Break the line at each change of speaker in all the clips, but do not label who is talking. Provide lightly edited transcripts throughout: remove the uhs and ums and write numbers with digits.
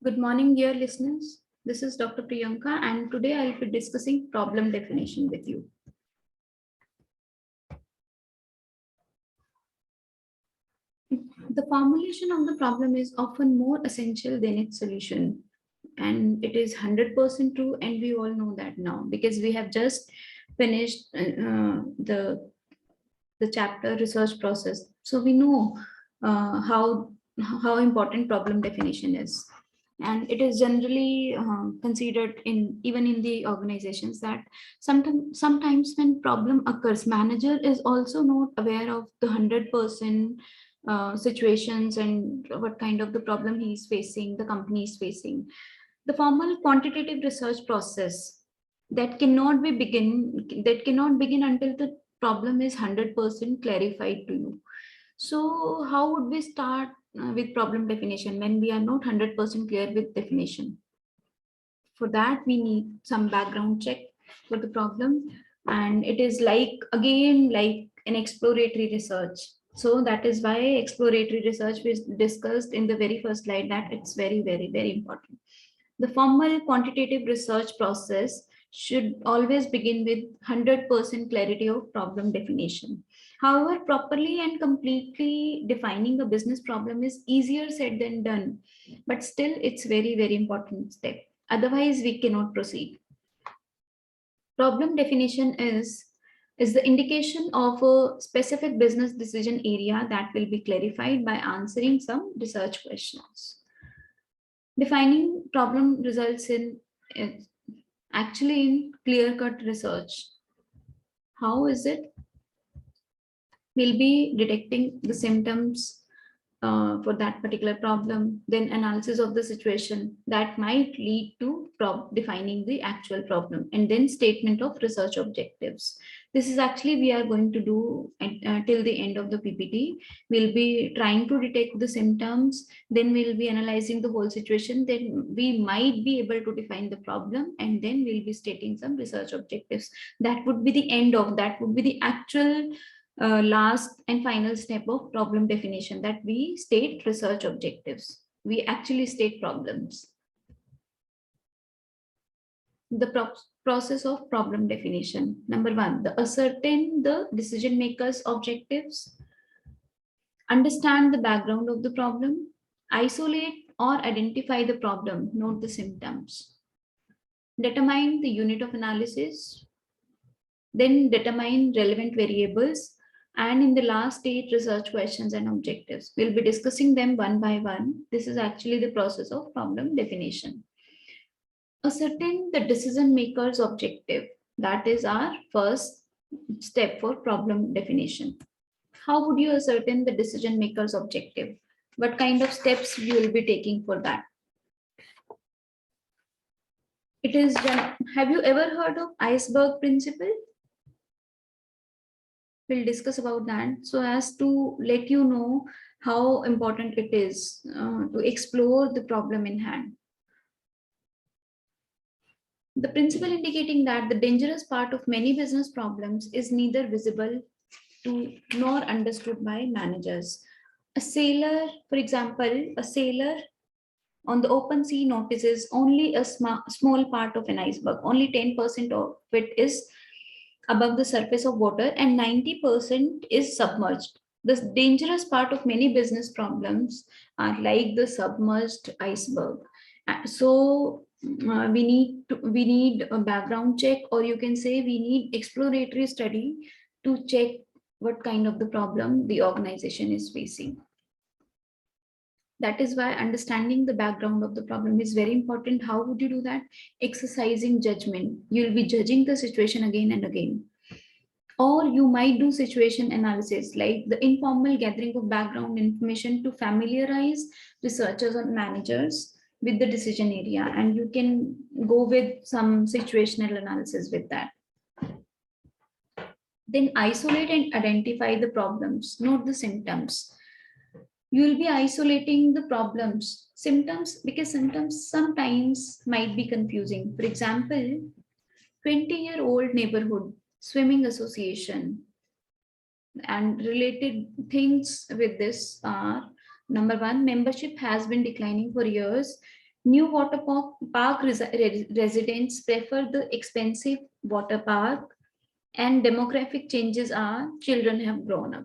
Good morning, dear listeners. This is Dr. Priyanka, and today I'll be discussing problem definition with you. The formulation of the problem is often more essential than its solution, and it is 100% true, and we all know that now because we have just finished the chapter research process, so we know how important problem definition is. And it is generally considered in even in the organizations that sometimes when problem occurs, manager is also not aware of the 100% situations and what kind of the problem he is facing, the company is facing. The formal quantitative research process that cannot begin until the problem is 100% clarified to you. So how would we start with problem definition when we are not 100% clear with definition? For that, we need some background check for the problem. And it is like, again, like an exploratory research. So that is why exploratory research was discussed in the very first slide, that it's very, very, very important. The formal quantitative research process should always begin with 100% clarity of problem definition. However, properly and completely defining a business problem is easier said than done, but still it's very, very important step. Otherwise, we cannot proceed. Problem definition is the indication of a specific business decision area that will be clarified by answering some research questions. Defining problem results in actually in clear-cut research. How is it? We'll be detecting the symptoms for that particular problem, then analysis of the situation that might lead to defining the actual problem, and then statement of research objectives. This is actually we are going to do till the end of the PPT. We'll be trying to detect the symptoms, then we'll be analyzing the whole situation, then we might be able to define the problem, and then we'll be stating some research objectives. That would be the end of that, would be the actual last and final step of problem definition, that we state research objectives. We actually state problems. The process of problem definition. Number one, the ascertain the decision makers' objectives, understand the background of the problem, isolate or identify the problem, note the symptoms, determine the unit of analysis, then determine relevant variables, and in the last stage, research questions and objectives. We'll be discussing them one by one. This is actually the process of problem definition. Ascertain the decision maker's objective. That is our first step for problem definition. How would you ascertain the decision maker's objective? What kind of steps you will be taking for that? It is, have you ever heard of iceberg principle? We'll discuss about that so as to let you know how important it is to explore the problem in hand. The principle indicating that the dangerous part of many business problems is neither visible to nor understood by managers. A sailor, for example, a sailor on the open sea notices only a small part of an iceberg. Only 10% of it is above the surface of water and 90% is submerged. The dangerous part of many business problems are like the submerged iceberg. So we need a background check, or you can say we need exploratory study to check what kind of the problem the organization is facing. That is why understanding the background of the problem is very important. How would you do that? Exercising judgment. You'll be judging the situation again and again. Or you might do situation analysis, like the informal gathering of background information to familiarize researchers or managers with the decision area. And you can go with some situational analysis with that. Then isolate and identify the problems, note the symptoms. You will be isolating the problems, symptoms, because symptoms sometimes might be confusing. For example, 20-year-old neighborhood swimming association, and related things with this are: number one, membership has been declining for years New water park residents prefer the expensive water park, and demographic changes are children have grown up.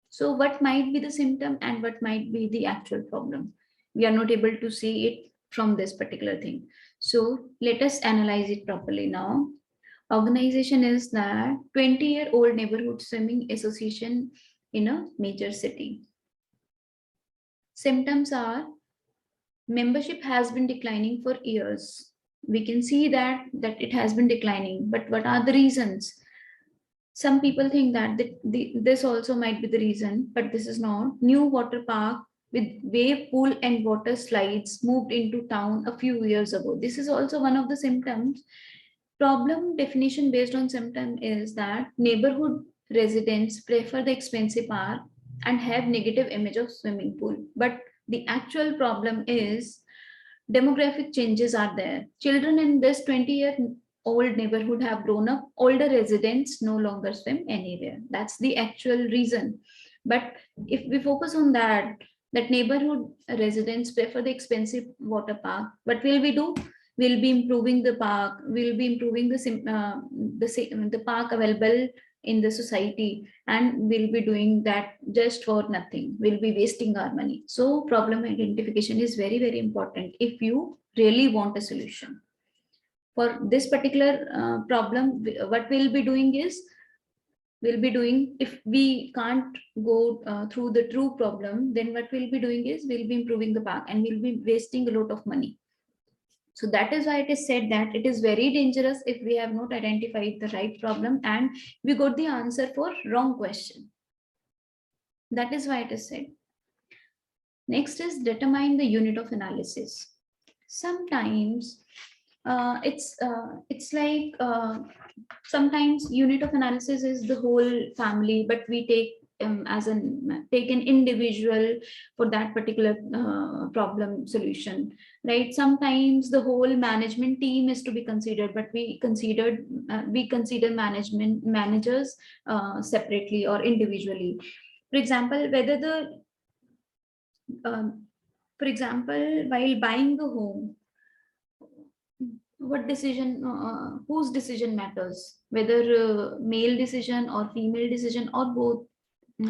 So what might be the symptom and what might be the actual problem? We are not able to see it from this particular thing. So let us analyze it properly now. Organization is that 20-year-old neighborhood swimming association in a major city. Symptoms are membership has been declining for years. We can see that it has been declining, but what are the reasons? Some people think that this also might be the reason, but this is not. New water park with wave pool and water slides moved into town a few years ago. This is also one of the symptoms. Problem definition based on symptom is that neighborhood residents prefer the expensive park and have negative image of swimming pool. But the actual problem is demographic changes are there. Children in this 20-year-old neighborhood have grown up. Older residents no longer swim anywhere. That's the actual reason. But if we focus on that neighborhood residents prefer the expensive water park, what will we do? We'll be improving the park. We'll be improving the park available in the society, and we'll be doing that just for nothing. We'll be wasting our money. So problem identification is very, very important if you really want a solution. For this particular problem, what we'll be doing is, if we can't go through the true problem, then what we'll be doing is we'll be improving the park and we'll be wasting a lot of money. So that is why it is said that it is very dangerous if we have not identified the right problem and we got the answer for wrong question. That is why it is said. Next is determine the unit of analysis. Sometimes it's like sometimes unit of analysis is the whole family, but we take take an individual for that particular problem solution, right? Sometimes the whole management team is to be considered, but we consider managers separately or individually. For example, whether the for example, while buying the home, what decision, whose decision matters, whether male decision or female decision or both,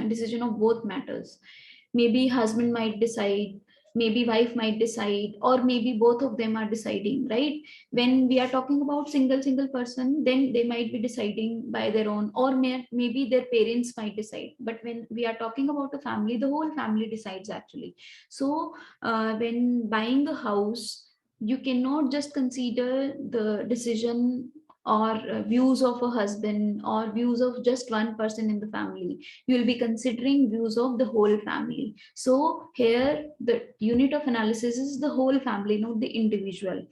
decision of both matters. Maybe husband might decide, maybe wife might decide, or maybe both of them are deciding, right? When we are talking about single person, then they might be deciding by their own, or maybe their parents might decide. But when we are talking about a family, the whole family decides actually. So when buying a house, you cannot just consider the decision or views of a husband or views of just one person in the family. You will be considering views of the whole family. So here the unit of analysis is the whole family, not the individual.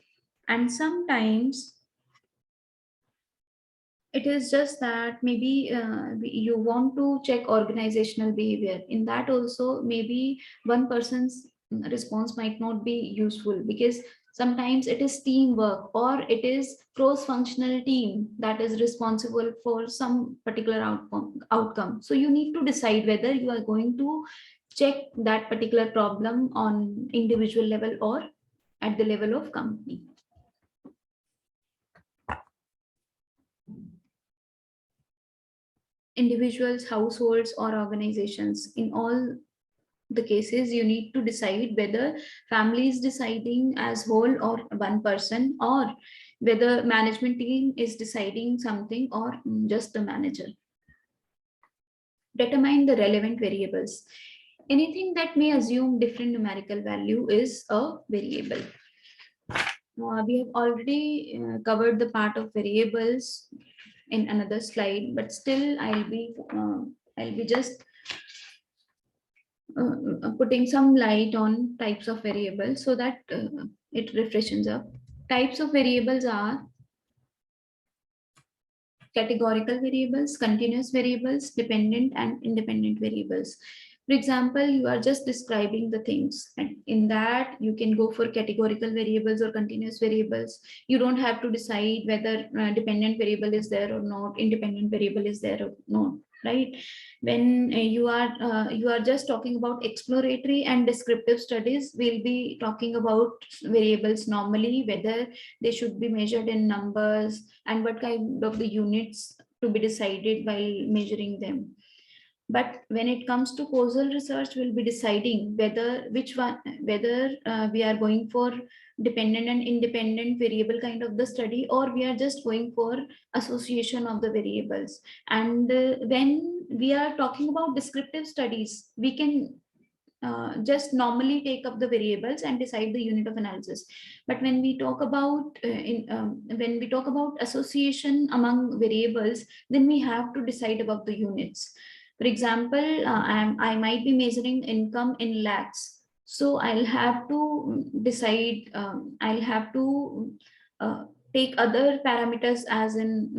And sometimes it is just that maybe you want to check organizational behavior. In that also, maybe one person's response might not be useful, because sometimes it is teamwork or it is cross-functional team that is responsible for some particular outcome. So you need to decide whether you are going to check that particular problem on individual level or at the level of company. Individuals, households, or organizations. In all the cases, you need to decide whether family is deciding as whole or one person, or whether management team is deciding something or just the manager. Determine the relevant variables. Anything that may assume different numerical value is a variable. We have already covered the part of variables in another slide, but still I'll be just putting some light on types of variables so that it refreshes up. Types of variables are categorical variables, continuous variables, dependent and independent variables. For example, you are just describing the things, and in that you can go for categorical variables or continuous variables. You don't have to decide whether dependent variable is there or not, independent variable is there or not. right? When you are just talking about exploratory and descriptive studies, we'll be talking about variables normally, whether they should be measured in numbers and what kind of the units to be decided while measuring them. But when it comes to causal research, we'll be deciding whether which one, whether we are going for dependent and independent variable kind of the study, or we are just going for association of the variables. And when we are talking about descriptive studies, we can just normally take up the variables and decide the unit of analysis. But when we talk about when we talk about association among variables, then we have to decide about the units. For example, I might be measuring income in lakhs, so I'll have to decide, I'll have to uh, take other parameters as in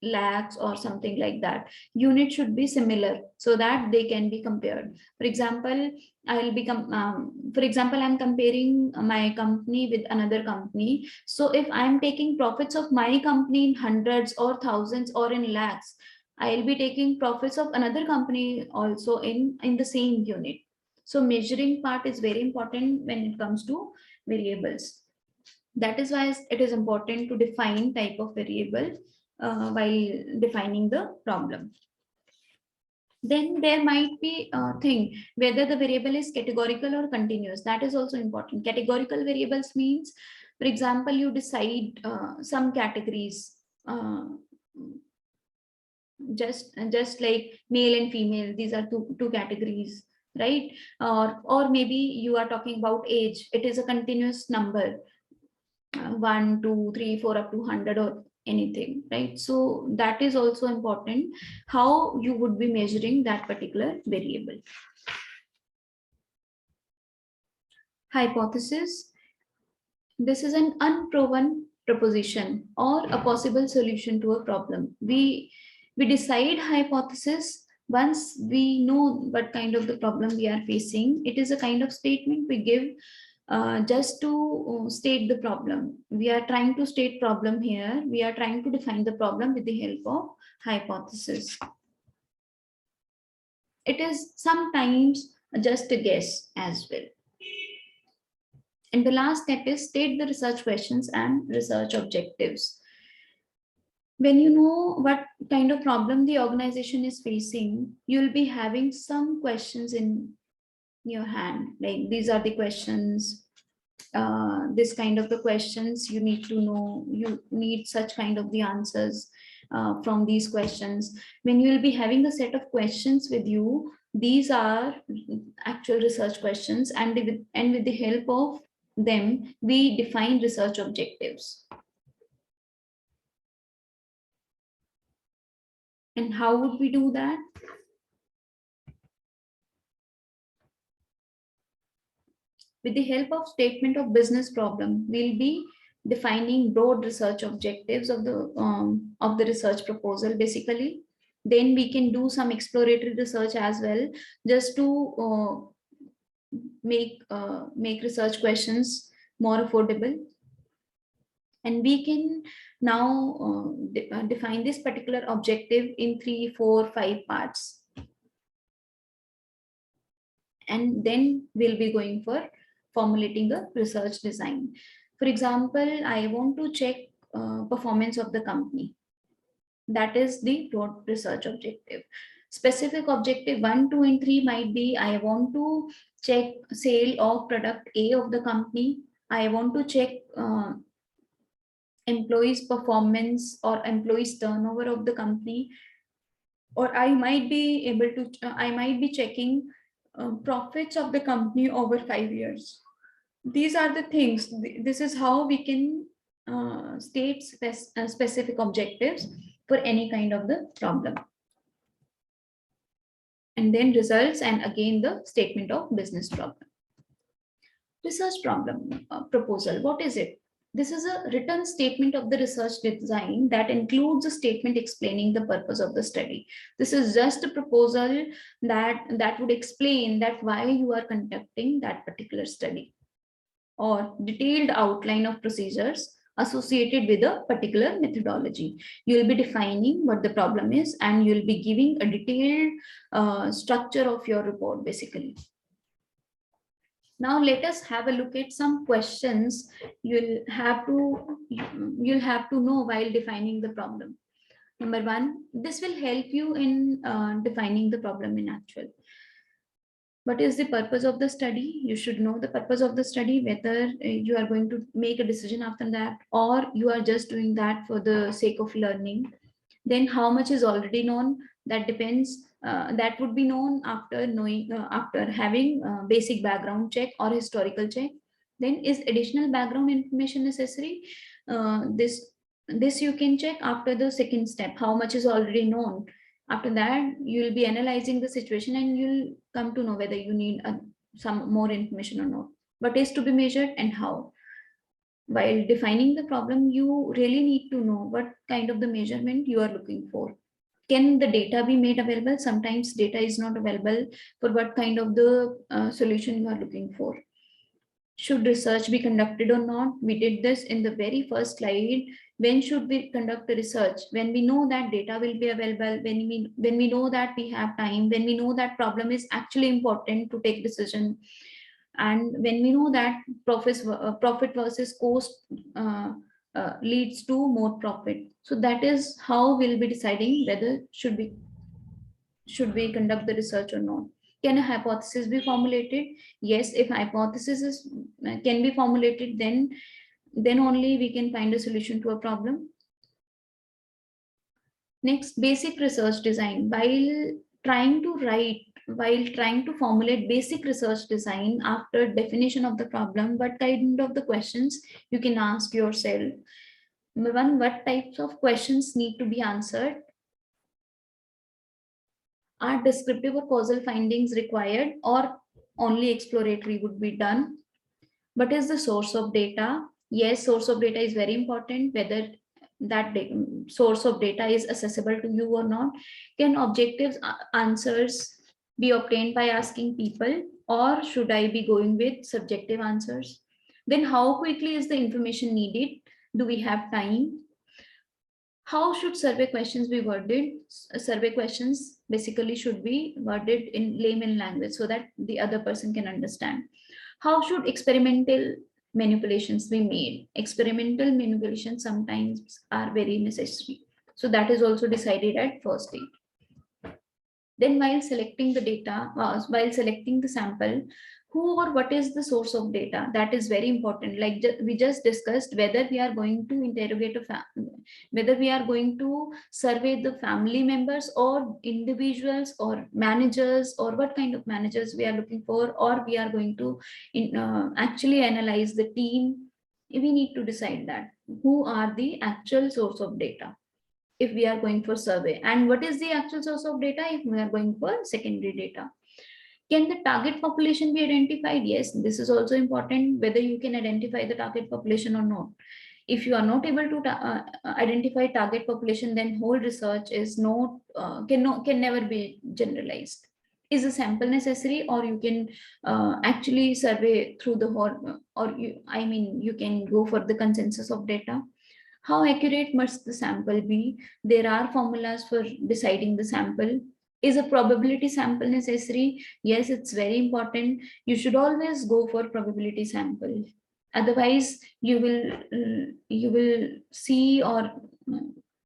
lakhs or something like that. Unit should be similar so that they can be compared. For example, for example, I'm comparing my company with another company. So if I'm taking profits of my company in hundreds or thousands or in lakhs, I'll be taking profits of another company also in the same unit. So measuring part is very important when it comes to variables. That is why it is important to define type of variable while defining the problem. Then there might be a thing whether the variable is categorical or continuous. That is also important. Categorical variables means, for example, you decide some categories, just like male and female. These are two categories, right? Or maybe you are talking about age. It is a continuous number, 1 2 3 4 up to 100 or anything, right? So that is also important, how you would be measuring that particular variable. Hypothesis: this is an unproven proposition or a possible solution to a problem. We decide hypothesis once we know what kind of the problem we are facing. It is a kind of statement we give just to state the problem. We are trying to state problem here. We are trying to define the problem with the help of hypothesis. It is sometimes just a guess as well. And the last step is state the research questions and research objectives. When you know what kind of problem the organization is facing, you'll be having some questions in your hand. Like, these are the questions, this kind of the questions you need to know, you need such kind of the answers from these questions. When you will be having a set of questions with you, these are actual research questions, and with the help of them we define research objectives. And how would we do that? With the help of statement of business problem, we'll be defining broad research objectives of the research proposal basically. Then we can do some exploratory research as well, just to make research questions more affordable. And we can now define this particular objective in 3 4 5 parts, and then we'll be going for formulating a research design. For example, I want to check performance of the company. That is the broad research objective. Specific objective 1 2 and 3 might be, I want to check sale of product A of the company. I want to check employees performance or employees turnover of the company, or I might be able to I might be checking profits of the company over 5 years. These are the things. This is how we can state specific objectives for any kind of the problem. And then results, and again the statement of business problem. Research problem proposal, what is it? This is a written statement of the research design that includes a statement explaining the purpose of the study. This is just a proposal that would explain that why you are conducting that particular study, or detailed outline of procedures associated with a particular methodology. You will be defining what the problem is, and you will be giving a detailed structure of your report basically. Now let us have a look at some questions you'll have to know while defining the problem. Number one, this will help you in defining the problem in actual. What is the purpose of the study? You should know the purpose of the study, whether you are going to make a decision after that, or you are just doing that for the sake of learning. Then how much is already known? That depends. That would be known after knowing, after having basic background check or historical check. Then is additional background information necessary? This you can check after the second step. How much is already known? After that, you'll be analyzing the situation and you'll come to know whether you need some more information or not. What is to be measured and how. While defining the problem, you really need to know what kind of the measurement you are looking for. Can the data be made available? Sometimes data is not available for what kind of the solution you are looking for. Should research be conducted or not? We did this in the very first slide. When should we conduct the research? When we know that data will be available, when we know that we have time, when we know that problem is actually important to take decision, and when we know that profit versus cost leads to more profit. So that is how we'll be deciding whether should we conduct the research or not. Can a hypothesis be formulated? Yes, if hypothesis can be formulated, then only we can find a solution to a problem. Next, basic research design. While trying to formulate basic research design after definition of the problem, what kind of the questions you can ask yourself? Number one, what types of questions need to be answered? Are descriptive or causal findings required, or only exploratory would be done? What is the source of data? Yes, source of data is very important, whether that source of data is accessible to you or not. Can objective answers be obtained by asking people, or should I be going with subjective answers? Then how quickly is the information needed? Do we have time? How should survey questions be worded? Survey questions basically should be worded in layman language so that the other person can understand. How should experimental manipulations be made? Experimental manipulations sometimes are very necessary. So that is also decided at first stage. Then while selecting the data, while selecting the sample, who or what is the source of data? That is very important. Like we just discussed, whether we are going to interrogate whether we are going to survey the family members or individuals or managers, or what kind of managers we are looking for, or we are going to actually analyze the team. We need to decide that who are the actual source of data if we are going for survey, and what is the actual source of data if we are going for secondary data. Can the target population be identified? Yes, this is also important, whether you can identify the target population or not. If you are not able to identify target population, then whole research is not can never be generalized. Is a sample necessary, or you can actually survey through the whole, or you can go for the consensus of data. How accurate must the sample be? There are formulas for deciding the sample. Is a probability sample necessary? Yes, it's very important. You should always go for probability sample. Otherwise, you will see, or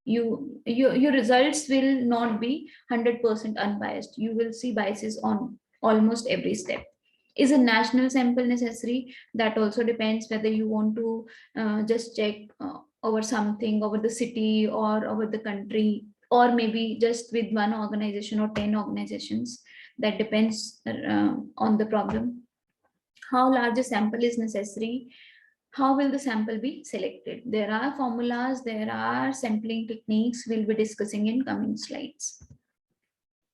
your results will not be 100% unbiased. You will see biases on almost every step. Is a national sample necessary? That also depends whether you want to just check over something, over the city or over the country, or maybe just with one organization or 10 organizations. That depends on the problem. How large a sample is necessary? How will the sample be selected? There are formulas, there are sampling techniques we'll be discussing in coming slides.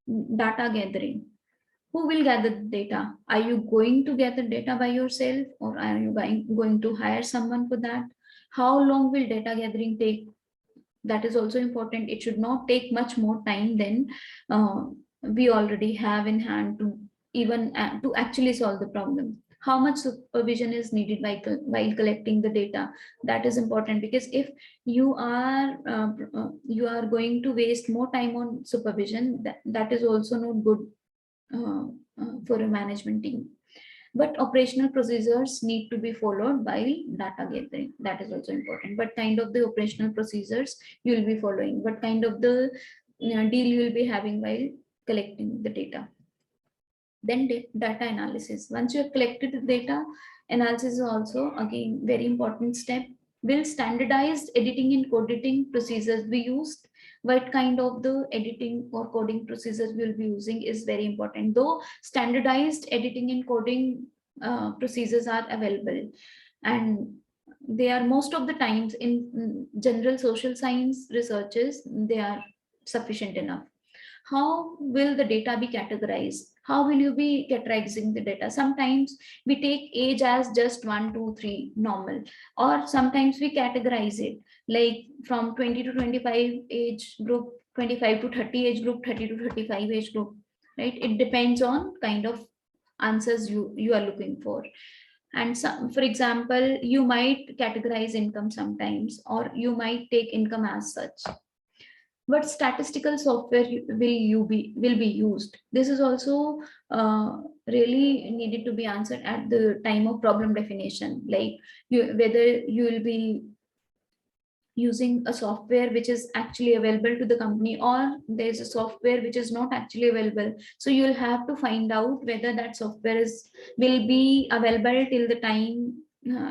Data gathering. Who will gather the data? Are you going to gather data by yourself, or are you going to hire someone for that? How long will data gathering take? That is also important. It should not take much more time than we already have in hand to even to actually solve the problem. how much supervision is needed while collecting the data. That is important, because if you are going to waste more time on supervision, that is also not good uh, for a management team. But operational procedures need to be followed while data gathering. That is also important. What kind of the operational procedures you will be following? What kind of the deal you will be having while collecting the data? Then data analysis. Once you have collected the data, analysis is also again very important step. Will standardized editing and coding procedures be used? What kind of the editing or coding procedures we will be using is very important. Though standardized editing and coding procedures are available, and they are most of the times in general social science researches, they are sufficient enough. How will the data be categorized? How will you be categorizing the data? Sometimes we take age as just 1 2 3 normal, or sometimes we categorize it like from 20 to 25 age group, 25 to 30 age group, 30 to 35 age group, right? It depends on kind of answers you are looking for. And some, for example, you might categorize income sometimes, or you might take income as such. What statistical software will be used? This is also really needed to be answered at the time of problem definition, like whether you will be using a software which is actually available to the company, or there's a software which is not actually available. So you'll have to find out whether that software will be available till the time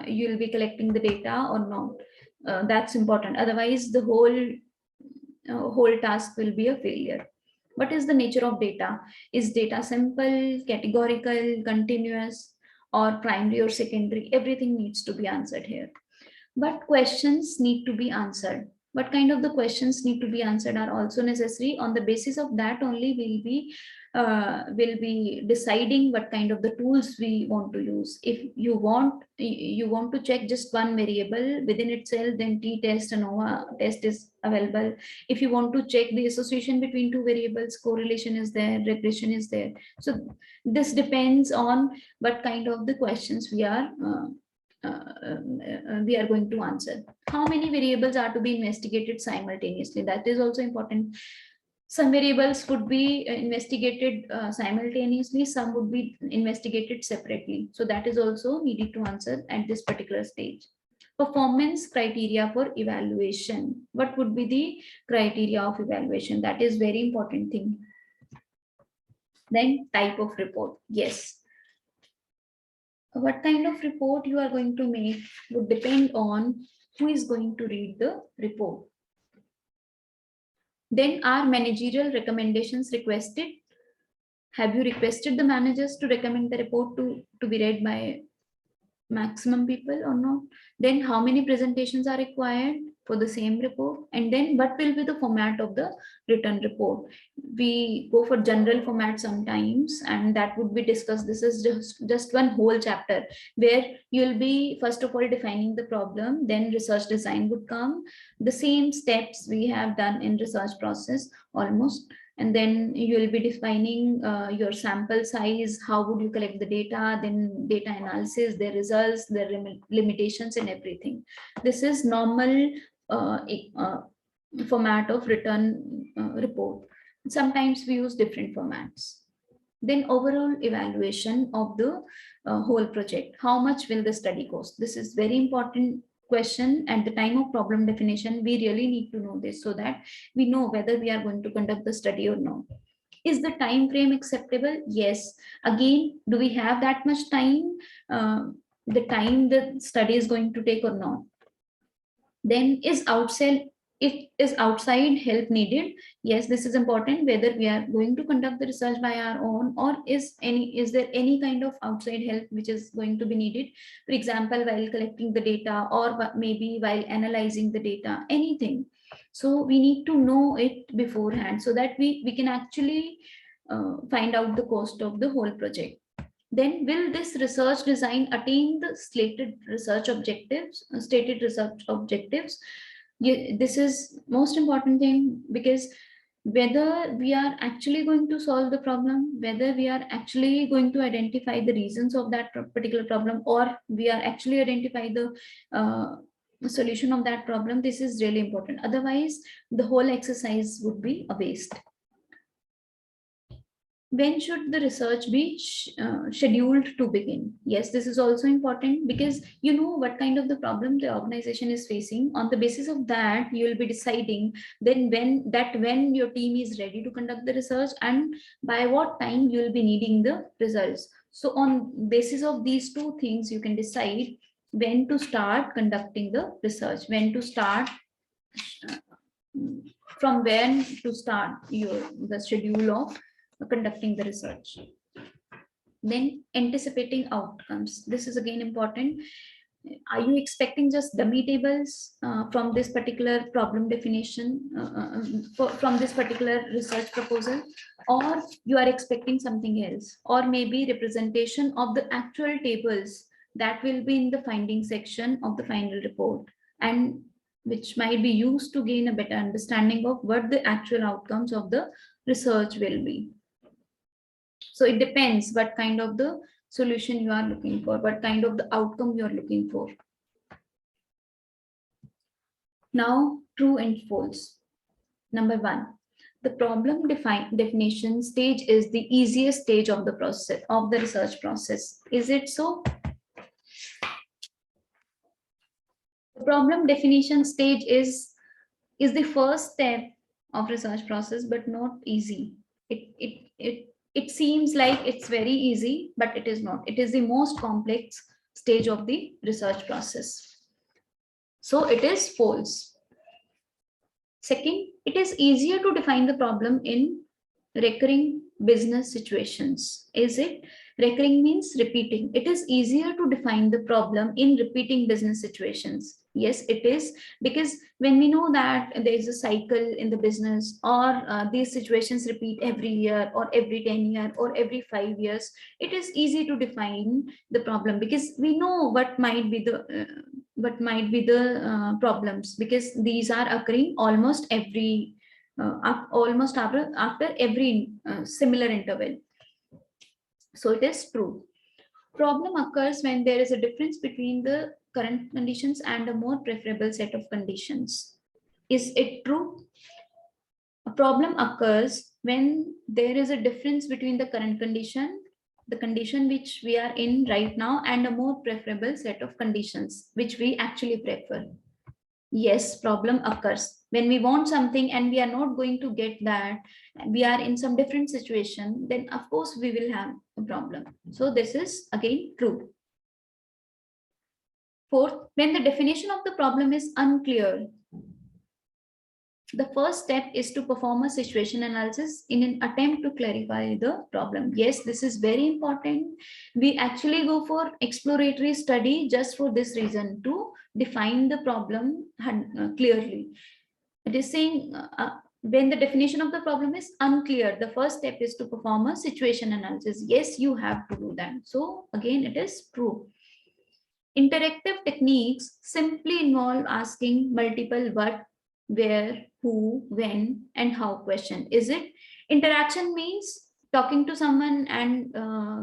you'll be collecting the data or not. That's important, otherwise the whole task will be a failure. What is the nature of data? Is data simple, categorical, continuous, or primary or secondary? Everything needs to be answered here. But questions need to be answered. What kind of the questions need to be answered are also necessary. On the basis of that only will be deciding what kind of the tools we want to use. If you want to check just one variable within itself, then t-test and ANOVA test is available. If you want to check the association between two variables, correlation is there, regression is there. So this depends on what kind of the questions we are going to answer. How many variables are to be investigated simultaneously? That is also important. Some variables would be investigated simultaneously, some would be investigated separately. So that is also needed to answer at this particular stage. Performance criteria for evaluation. What would be the criteria of evaluation? That is very important thing. Then type of report. Yes, what kind of report you are going to make would depend on who is going to read the report. Then are managerial recommendations requested? Have you requested the managers to recommend the report to be read by maximum people or not? Then how many presentations are required for the same report? And then what will be the format of the written report? We go for general format sometimes, and that would be discussed. This is just one whole chapter where you'll be first of all defining the problem, then research design would come, the same steps we have done in research process almost. And then you will be defining your sample size, how would you collect the data, then data analysis, their results, their limitations and everything. This is normal format of written report. Sometimes we use different formats. Then overall evaluation of the whole project. How much will the study cost? This is very important question. At the time of problem definition, we really need to know this so that we know whether we are going to conduct the study or not. Is the time frame acceptable? Yes. Again, do we have that much time, the time the study is going to take or not? Then is outside help needed? Yes, this is important, whether we are going to conduct the research by our own, or is there any kind of outside help which is going to be needed, for example while collecting the data, or maybe while analyzing the data, anything. So we need to know it beforehand so that we can actually find out the cost of the whole project. Then will this research design attain the stated research objectives? This is most important thing, because whether we are actually going to solve the problem, whether we are actually going to identify the reasons of that particular problem, or we are actually identify the solution of that problem. This is really important. Otherwise, the whole exercise would be a waste. When should the research be scheduled to begin? Yes, this is also important, because you know what kind of the problem the organization is facing. On the basis of that, you will be deciding then when your team is ready to conduct the research, and by what time you will be needing the results. So on basis of these two things, you can decide when to start conducting the research, when to start, uh, from when to start the schedule of conducting the research. Then anticipating outcomes. This is again important. Are you expecting just dummy tables from this particular problem definition, from this particular research proposal, or you are expecting something else, or maybe representation of the actual tables that will be in the finding section of the final report, and which might be used to gain a better understanding of what the actual outcomes of the research will be. So it depends what kind of the solution you are looking for, what kind of the outcome you are looking for. Now, true and false. Number one, the problem definition stage is the easiest stage of the process, of the research process. Is it so? The problem definition stage is the first step of research process, but not easy. It seems like it's very easy, but it is not. It is the most complex stage of the research process. So it is false. Second, it is easier to define the problem in recurring business situations. Is it? Recurring means repeating. It is easier to define the problem in repeating business situations. Yes, it is, because when we know that there is a cycle in the business, or these situations repeat every year or every 10 years or every 5 years, it is easy to define the problem, because we know what might be the problems, because these are occurring almost every almost after every similar interval. So it is true. Problem occurs when there is a difference between the current conditions and a more preferable set of conditions. Is it true? A problem occurs when there is a difference between the current condition, the condition which we are in right now, and a more preferable set of conditions which we actually prefer. Yes, problem occurs when we want something and we are not going to get that, we are in some different situation, then of course we will have a problem. So this is again true. Fourth, when the definition of the problem is unclear, the first step is to perform a situation analysis in an attempt to clarify the problem. Yes, this is very important. We actually go for exploratory study just for this reason, to define the problem clearly. It is saying when the definition of the problem is unclear, the first step is to perform a situation analysis. Yes, you have to do that. So again, it is true. Interactive techniques simply involve asking multiple what, where, who, when, and how question. Is it? Interaction means talking to someone and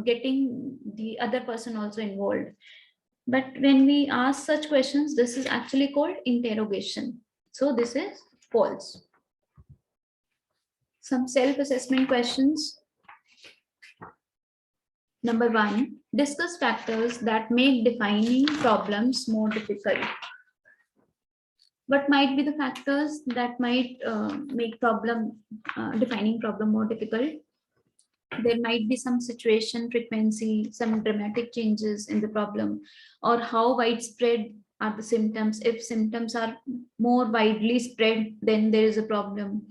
getting the other person also involved. But when we ask such questions, this is actually called interrogation. So this is false. Some self-assessment questions. Number one, discuss factors that make defining problems more difficult. What might be the factors that might make defining problem more difficult? There might be some situation frequency, some dramatic changes in the problem, or how widespread are the symptoms. If symptoms are more widely spread, then there is a problem.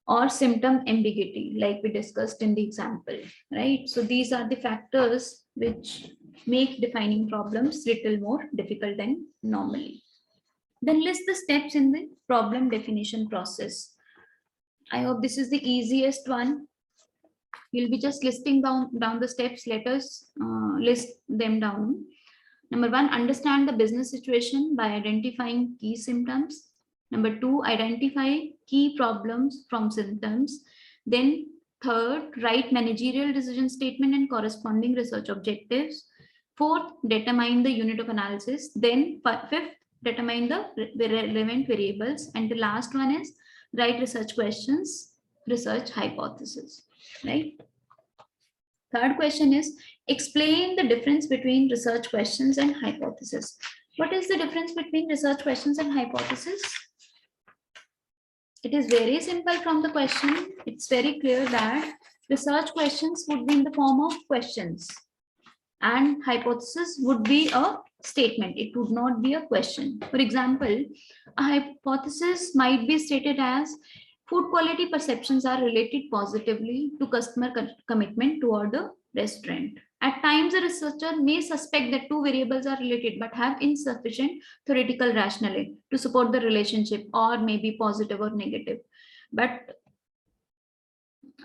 Or symptom ambiguity, like we discussed in the example, right? So these are the factors which make defining problems little more difficult than normally. Then list the steps in the problem definition process. I hope this is the easiest one. You'll be just listing down the steps. Let us list them down. Number one, understand the business situation by identifying key symptoms. Number 2, identify key problems from symptoms. Then third, write managerial decision statement and corresponding research objectives. Fourth, determine the unit of analysis. Then fifth, determine the relevant variables. And the last one is write research questions, research hypothesis, right? Third question is explain the difference between research questions and hypothesis. What is the difference between research questions and hypothesis? It is very simple from the question. It's very clear that research questions would be in the form of questions and hypothesis would be a statement. It would not be a question. For example, a hypothesis might be stated as food quality perceptions are related positively to customer commitment toward the restaurant. At times, a researcher may suspect that two variables are related but have insufficient theoretical rationale to support the relationship, or may be positive or negative. But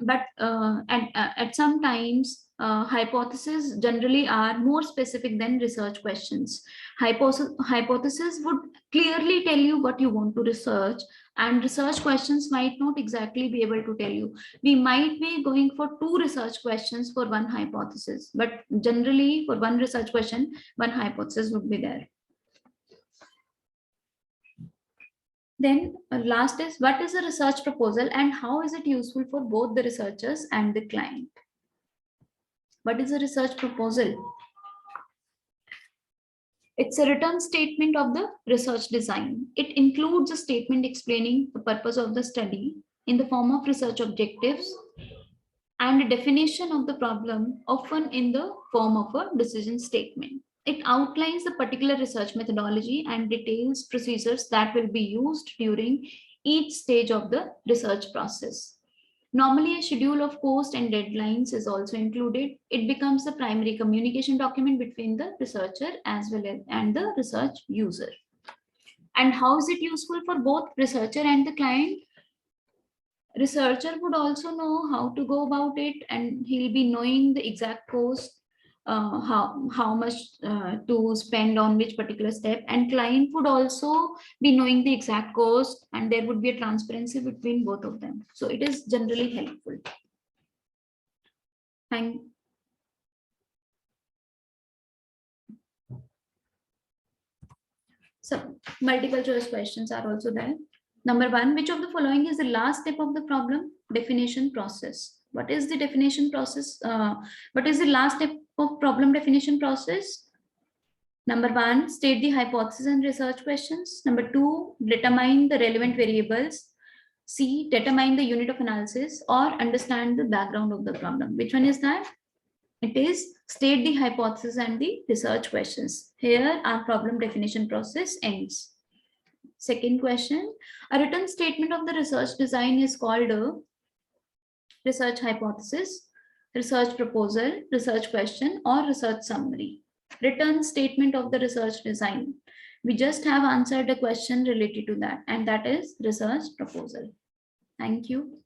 at some times, hypotheses generally are more specific than research questions. Hypothesis would clearly tell you what you want to research, and research questions might not exactly be able to tell you. We might be going for two research questions for one hypothesis, but generally for one research question, one hypothesis would be there. Then last is, what is a research proposal and how is it useful for both the researchers and the client? What is a research proposal? It's a written statement of the research design. It includes a statement explaining the purpose of the study in the form of research objectives and a definition of the problem, often in the form of a decision statement. It outlines the particular research methodology and details procedures that will be used during each stage of the research process. Normally, a schedule of cost and deadlines is also included. It becomes the primary communication document between the researcher as well as and the research user. And how is it useful for both researcher and the client? Researcher would also know how to go about it, and he'll be knowing the exact cost, how much to spend on which particular step, and client would also be knowing the exact cost, and there would be a transparency between both of them. So it is generally helpful. Thank. So multiple choice questions are also there. Number 1, which of the following is the last step of the problem definition process? What is the definition process? What is the last step of problem definition process? Number 1, state the hypothesis and research questions. Number 2, determine the relevant variables. C, determine the unit of analysis, or understand the background of the problem. Which one is that? It is state the hypothesis and the research questions. Here our problem definition process ends. Second question, a written statement of the research design is called a research hypothesis, research proposal, research question, or research summary. Written statement of the research design. We just have answered a question related to that, and that is research proposal. Thank you.